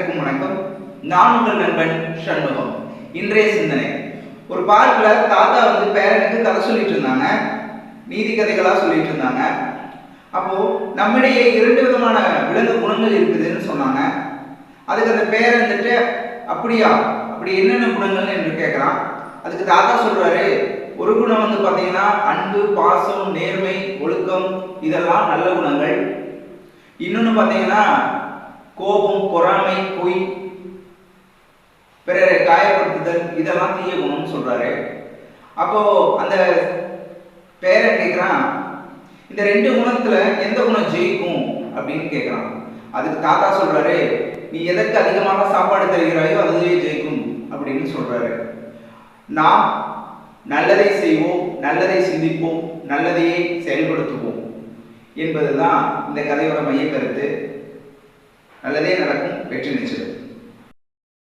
அனைவருக்கும் வணக்கம். நான் உங்கள் நண்பன் சண்முகம். இன்றைய சிந்தனை, ஒரு பார்க்ல தாத்தா பேரனுக்கு கதை சொல்லிட்டு இருந்தாங்க, நீதி கதைகளா சொல்லிட்டு இருந்தாங்க. அப்போ நம்மிடையே 2 விதமான விலங்கு குணங்கள் இருக்குதுன்னு சொன்னாங்க. அதுக்கு அந்த பேரன் அப்படியா, அப்படி என்னென்ன குணங்கள் என்று கேட்கிறான். அதுக்கு தாத்தா சொல்றாரு, ஒரு குணம் பாத்தீங்கன்னா அன்பு, பாசம், நேர்மை, ஒழுக்கம், இதெல்லாம் நல்ல குணங்கள். இன்னொன்னு பாத்தீங்கன்னா கோபம், பொறாமை, பொய், பிறரை காயப்படுத்துதல், இதெல்லாம் தீய குணம்னு சொல்றாரு. அப்போ அந்த பேரன் கேட்கிறான், இந்த 2 குணத்துல எந்த குணம் ஜெயிக்கும் அப்படின்னு கேட்கிறான். அதுக்கு தாத்தா சொல்றாரு, நீ எதற்கு அதிகமாக சாப்பாடு தருகிறாயோ அதுவே ஜெயிக்கும் அப்படின்னு சொல்றாரு. நாம் நல்லதை செய்வோம், நல்லதை சிந்திப்போம், நல்லதையே செயல்படுத்துவோம் என்பதுதான் இந்த கதையோட மைய கருத்து. நல்லதே நடக்கும், வெற்றி நிச்சயம்.